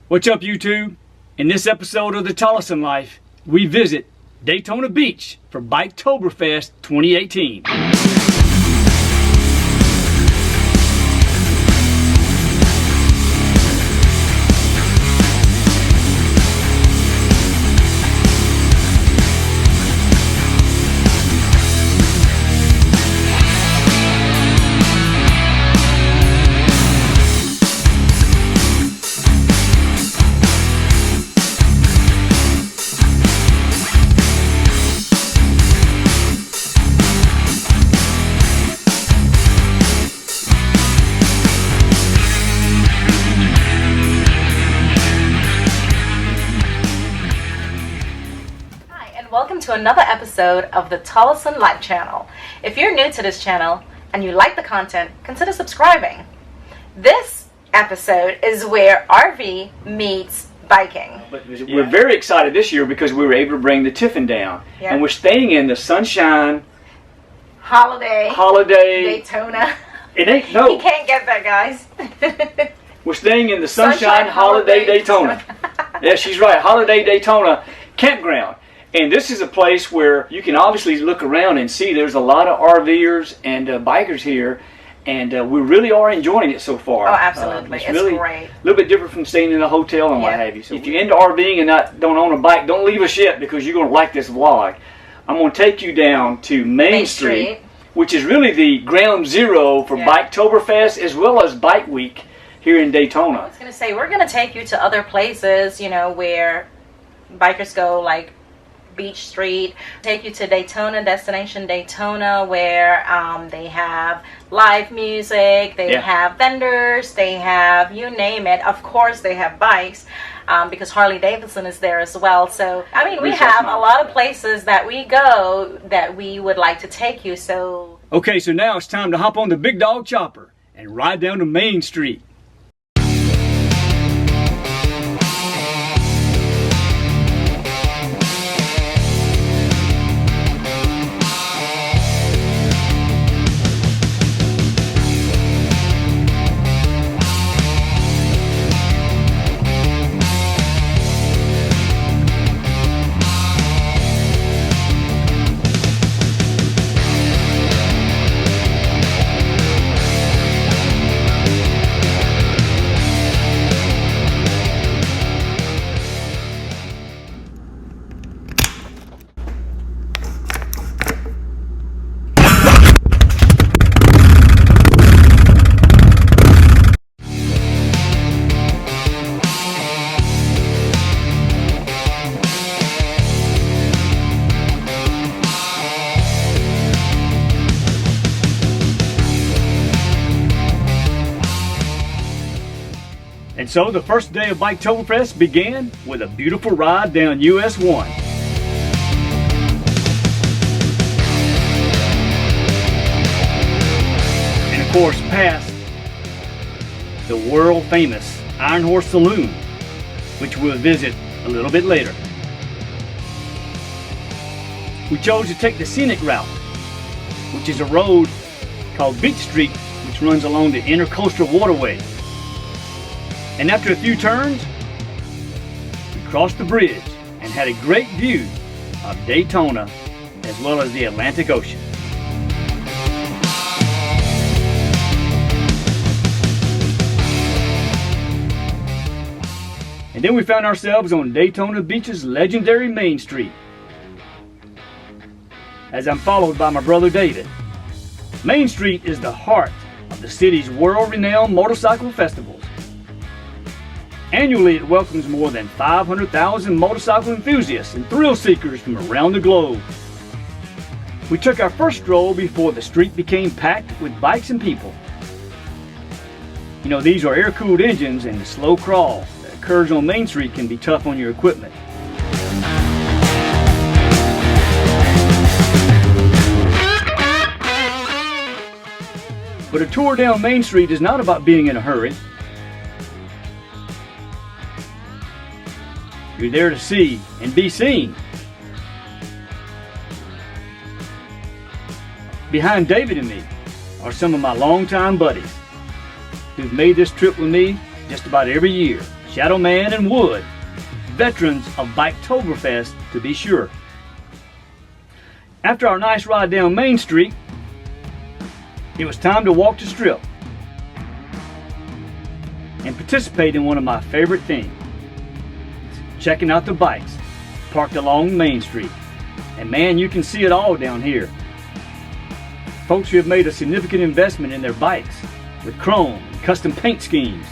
What's up, YouTube? In this episode of The Tollison Life, we visit Daytona Beach for Biketoberfest 2018. Welcome to another episode of the Tollison Life channel. If you're new to this channel and you like the content, consider subscribing. This episode is where RV meets biking. But we're very excited this year because we were able to bring the Tiffin down. Yeah. And we're staying in the Sunshine Holiday Daytona. It ain't, no. You can't get that, guys. We're staying in the Sunshine Holiday Daytona. Yeah, she's right. Holiday Daytona campground. And this is a place where you can obviously look around and see there's a lot of RVers and bikers here, and we really are enjoying it so far. Oh, absolutely. It's really great. A little bit different from staying in a hotel and what have you. So if you're into RVing and don't own a bike, don't leave us yet because you're going to like this vlog. I'm going to take you down to Main Street, which is really the ground zero for Biketoberfest as well as Bike Week here in Daytona. I was going to say, we're going to take you to other places, you know, where bikers go, like Beach Street, take you to Daytona, Destination Daytona, where they have live music, they have vendors, they have you name it. Of course, they have bikes because Harley Davidson is there as well. So, I mean, we have a lot of places that we go that we would like to take you. So, okay, so now it's time to hop on the big dog chopper and ride down to Main Street. And so the first day of Biketoberfest began with a beautiful ride down US 1. And of course past the world famous Horse Saloon, which we'll visit a little bit later. We chose to take the scenic route, which is a road called Beach Street, which runs along the Intercoastal Waterway. And after a few turns, we crossed the bridge and had a great view of Daytona as well as the Atlantic Ocean. And then we found ourselves on Daytona Beach's legendary Main Street, as I'm followed by my brother David. Main Street is the heart of the city's world-renowned motorcycle festivals. Annually, it welcomes more than 500,000 motorcycle enthusiasts and thrill seekers from around the globe. We took our first stroll before the street became packed with bikes and people. You know, these are air-cooled engines, and the slow crawl that occurs on Main Street can be tough on your equipment. But a tour down Main Street is not about being in a hurry. You're there to see and be seen. Behind David and me are some of my longtime buddies who've made this trip with me just about every year. Shadow Man and Wood, veterans of Biketoberfest to be sure. After our nice ride down Main Street, it was time to walk the strip and participate in one of my favorite things, checking out the bikes parked along Main Street. And man, you can see it all down here. Folks who have made a significant investment in their bikes with chrome and custom paint schemes.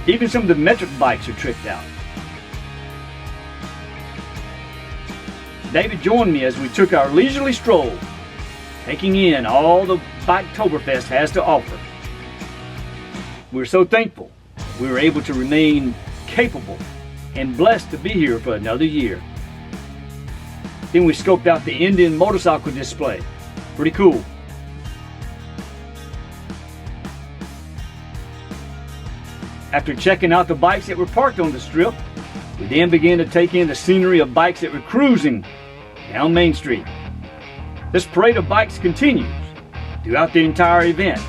Even some of the metric bikes are tricked out. David joined me as we took our leisurely stroll, taking in all the Biketoberfest has to offer. We're so thankful we were able to remain capable and blessed to be here for another year. Then we scoped out the Indian motorcycle display. Pretty cool. After checking out the bikes that were parked on the strip, we then began to take in the scenery of bikes that were cruising down Main Street. This parade of bikes continues throughout the entire event.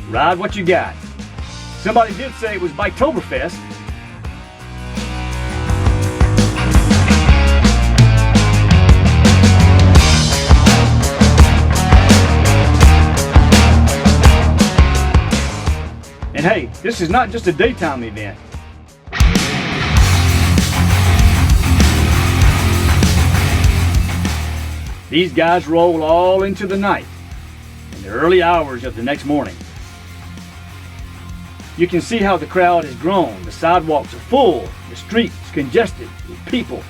Ride what you got. Somebody did say it was Biketoberfest. And hey, this is not just a daytime event. These guys roll all into the night and the early hours of the next morning. You can see how the crowd has grown. The sidewalks are full, the streets congested with people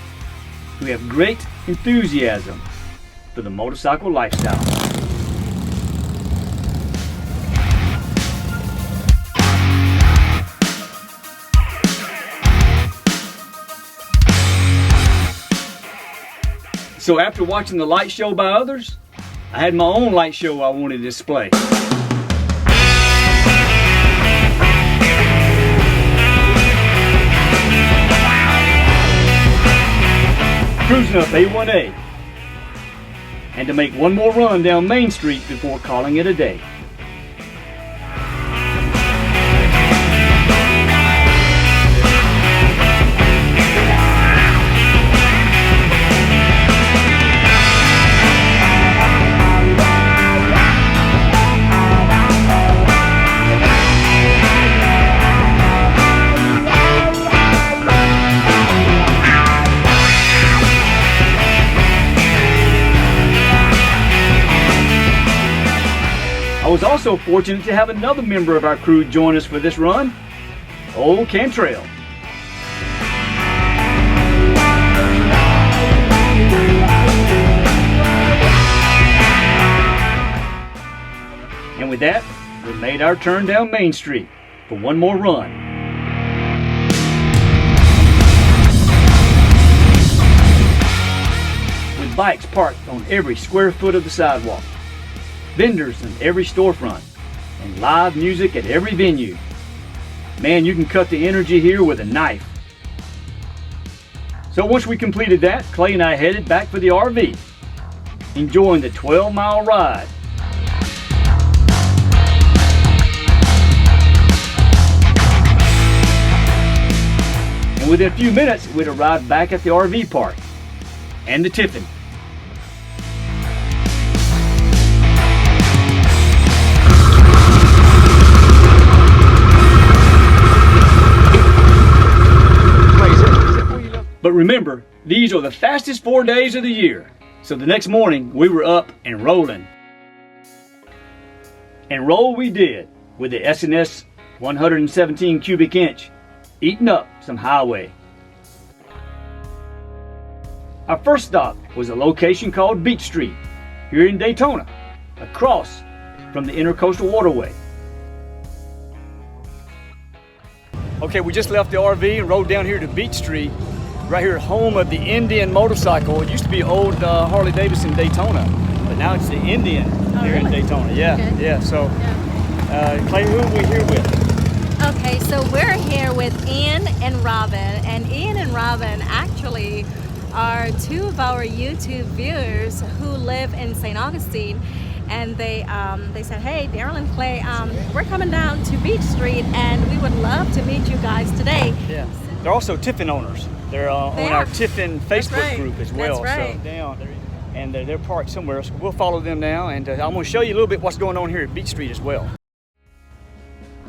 who have great enthusiasm for the motorcycle lifestyle. So after watching the light show by others, I had my own light show I wanted to display. Cruising up A1A, and to make one more run down Main Street before calling it a day. I was also fortunate to have another member of our crew join us for this run, old Cantrell. And with that, we made our turn down Main Street for one more run. With bikes parked on every square foot of the sidewalk, vendors in every storefront, and live music at every venue. Man, you can cut the energy here with a knife. So once we completed that, Clay and I headed back for the RV, enjoying the 12-mile ride. And within a few minutes, we'd arrived back at the RV park and the Tiffin. But remember, these are the fastest 4 days of the year. So the next morning, we were up and rolling. And roll we did with the S&S 117 cubic inch, eating up some highway. Our first stop was a location called Beach Street here in Daytona, across from the Intercoastal Waterway. Okay, we just left the RV and rode down here to Beach Street, right here, home of the Indian motorcycle. It used to be old Harley Davidson Daytona, but now it's the Indian here in Daytona. Yeah, okay. Yeah. So, Clay, who are we here with? Okay, so we're here with Ian and Robin, and Ian and Robin actually are two of our YouTube viewers who live in St. Augustine, and they said, hey, Daryl and Clay, we're coming down to Beach Street and we would love to meet you guys today. Yeah, they're also Tiffin owners. They're on our Tiffin Facebook group as well. That's right. So down, and they're parked somewhere, so we'll follow them now, and I'm going to show you a little bit what's going on here at Beach Street as well.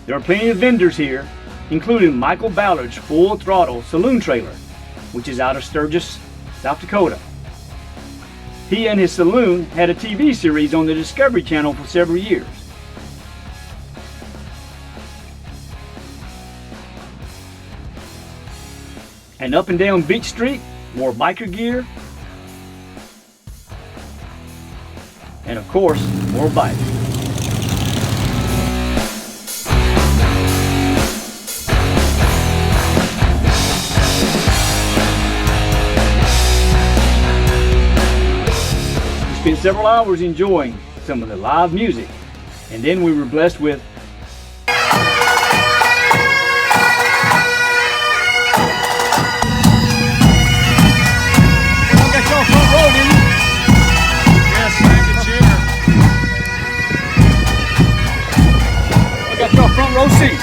There are plenty of vendors here, including Michael Ballard's Full Throttle Saloon Trailer, which is out of Sturgis, South Dakota. He and his saloon had a TV series on the Discovery Channel for several years. And up and down Beach Street, more biker gear, and of course, more bikes. We spent several hours enjoying some of the live music, and then we were blessed with front row seat.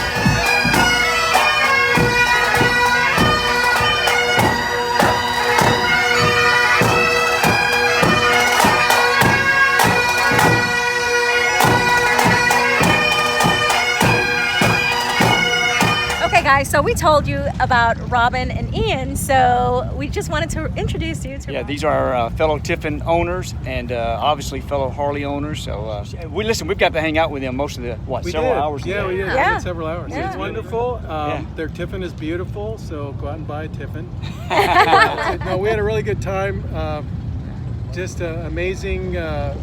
Okay guys, so we told you about Robin and Ian, so we just wanted to introduce you to Robin. These are our fellow Tiffin owners and obviously fellow Harley owners. So we've got to hang out with them most of the several hours. Yeah, we did. Yeah. We did several hours. Yeah. It's wonderful. Their Tiffin is beautiful, so go out and buy a Tiffin. No, we had a really good time. Just an amazing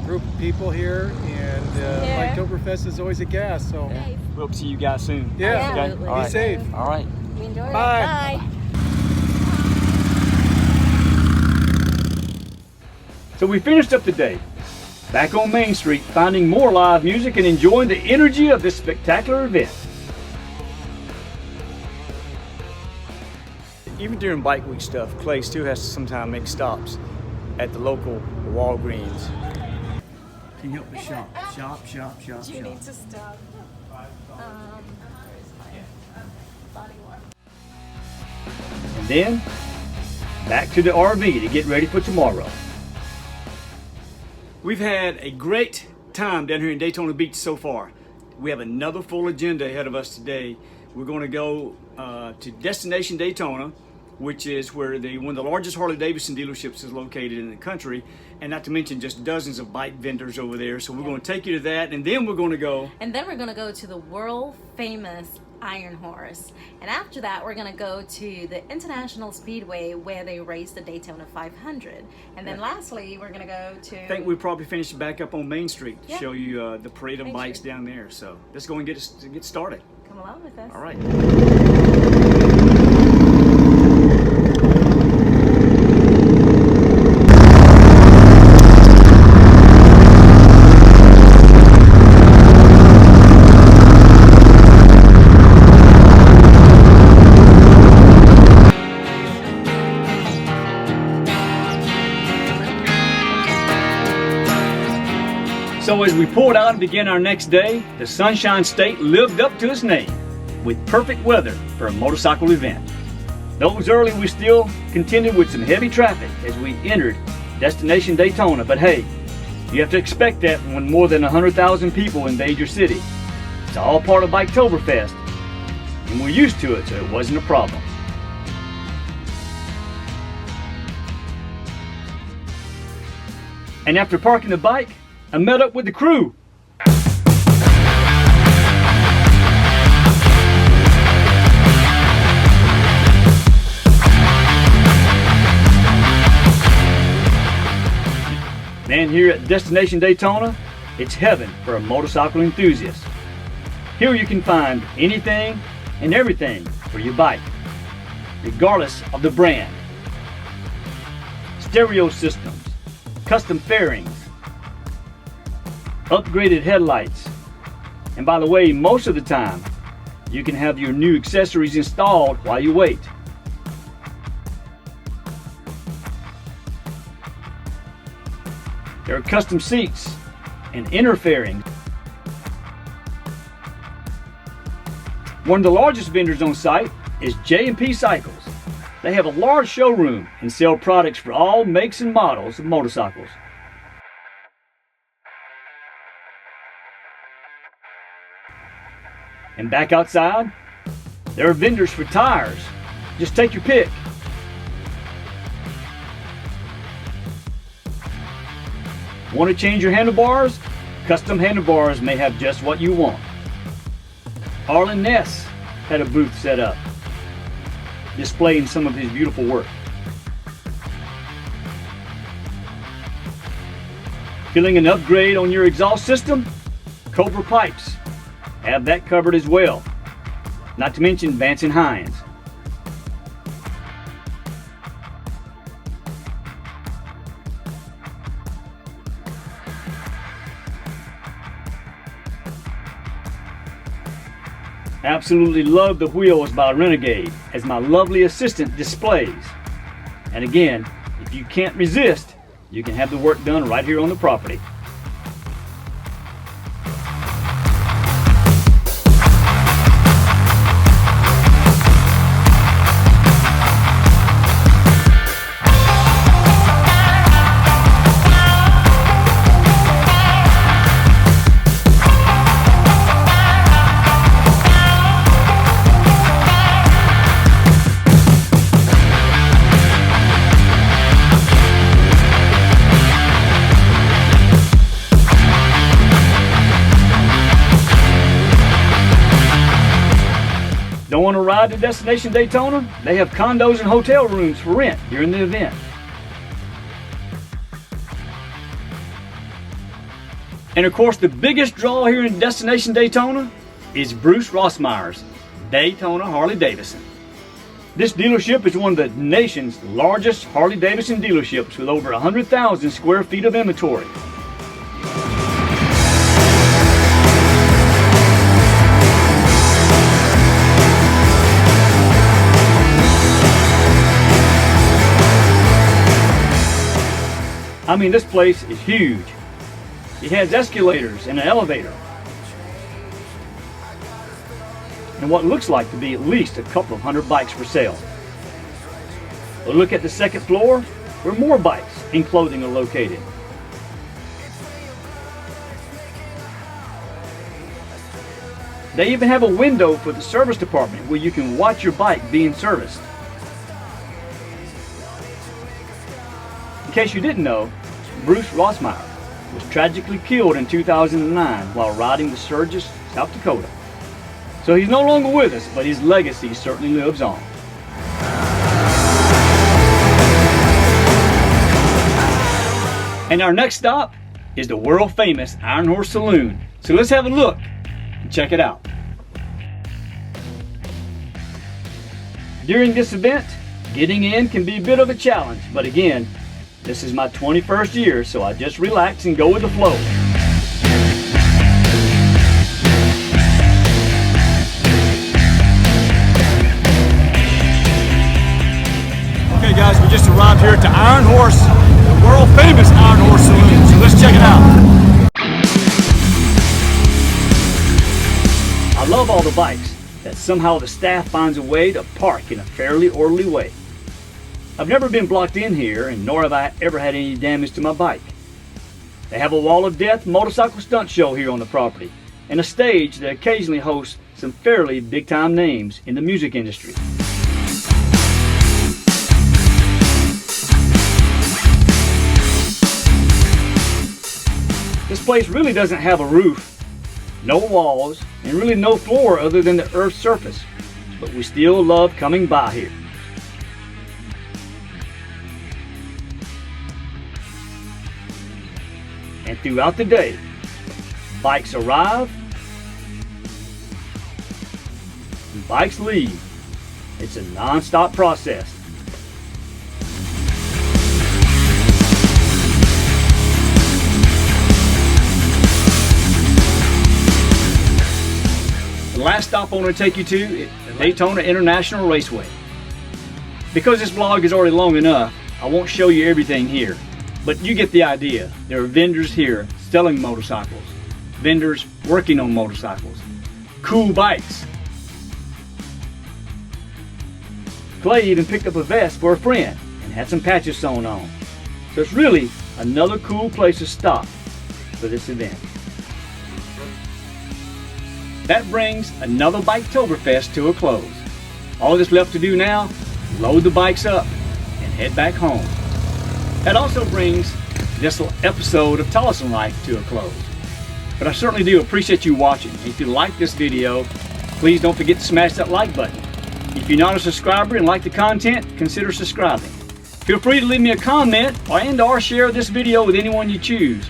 group of people here, and Biketoberfest is always a gas. So we hope to see you guys soon. Yeah, okay? be All right. safe. All right. We enjoy it. Bye. Bye. So we finished up the day back on Main Street, finding more live music and enjoying the energy of this spectacular event. Even during Bike Week stuff, Clay still has to sometimes make stops at the local Walgreens. Can you help me shop? Shop. You need to stop. Body wash. And then back to the RV to get ready for tomorrow. We've had a great time down here in Daytona Beach so far. We have another full agenda ahead of us today. We're going to go to Destination Daytona, which is where one of the largest Harley Davidson dealerships is located in the country, and not to mention just dozens of bike vendors over there. So we're going to take you to that, and then we're going to go. And then we're going to go to the world famous Iron Horse. And after that, we're going to go to the International Speedway where they race the Daytona 500. And then lastly, we're going to go to... I think we probably finished back up on Main Street to Yeah. show you the parade of Main bikes Street. down there. So let's go and get started. Come along with us. All right. So as we pulled out and began our next day, the Sunshine State lived up to its name with perfect weather for a motorcycle event. Though it was early, we still contended with some heavy traffic as we entered Destination Daytona, but hey, you have to expect that when more than 100,000 people invade your city. It's all part of Biketoberfest, and we're used to it, so it wasn't a problem. And after parking the bike, I met up with the crew. here at Destination Daytona, it's heaven for a motorcycle enthusiast. Here you can find anything and everything for your bike, regardless of the brand. Stereo systems, custom fairings, upgraded headlights, and by the way, most of the time, you can have your new accessories installed while you wait. There are custom seats and inner fairings. One of the largest vendors on site is J&P Cycles. They have a large showroom and sell products for all makes and models of motorcycles. And back outside, there are vendors for tires. Just take your pick. Want to change your handlebars? Custom handlebars may have just what you want. Arlen Ness had a booth set up, displaying some of his beautiful work. Feeling an upgrade on your exhaust system? Cobra Pipes have that covered as well. Not to mention Vance and Hines. Absolutely love the wheels by Renegade, as my lovely assistant displays. And again, if you can't resist, you can have the work done right here on the property. Don't want to ride to Destination Daytona? They have condos and hotel rooms for rent during the event. And of course, the biggest draw here in Destination Daytona is Bruce Rossmeyer's Daytona Harley-Davidson. This dealership is one of the nation's largest Harley-Davidson dealerships with over 100,000 square feet of inventory. I mean, this place is huge. It has escalators and an elevator. And what looks like to be at least a couple of hundred bikes for sale. A look at the second floor, where more bikes and clothing are located. They even have a window for the service department where you can watch your bike being serviced. In case you didn't know, Bruce Rossmeyer was tragically killed in 2009 while riding the Sturgis, South Dakota. So he's no longer with us, but his legacy certainly lives on. And our next stop is the world famous Iron Horse Saloon. So let's have a look and check it out. During this event, getting in can be a bit of a challenge, but again, this is my 21st year, so I just relax and go with the flow. Okay guys, we just arrived here at the Iron Horse, the world famous Iron Horse Saloon, so let's check it out. I love all the bikes that somehow the staff finds a way to park in a fairly orderly way. I've never been blocked in here, and nor have I ever had any damage to my bike. They have a Wall of Death motorcycle stunt show here on the property, and a stage that occasionally hosts some fairly big-time names in the music industry. This place really doesn't have a roof, no walls, and really no floor other than the earth's surface, but we still love coming by here. throughout the day, bikes arrive and bikes leave. It's a non-stop process. The last stop I want to take you to is Daytona International Raceway. Because this vlog is already long enough, I won't show you everything here, but you get the idea. There are vendors here selling motorcycles, vendors working on motorcycles, cool bikes. Clay even picked up a vest for a friend and had some patches sewn on. So it's really another cool place to stop for this event. That brings another Biketoberfest to a close. All that's left to do now, load the bikes up and head back home. That also brings this episode of Tolleson Life to a close. But I certainly do appreciate you watching. If you like this video, please don't forget to smash that like button. If you're not a subscriber and like the content, consider subscribing. Feel free to leave me a comment or share this video with anyone you choose.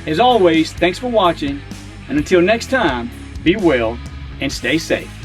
As always, thanks for watching, and until next time, be well and stay safe.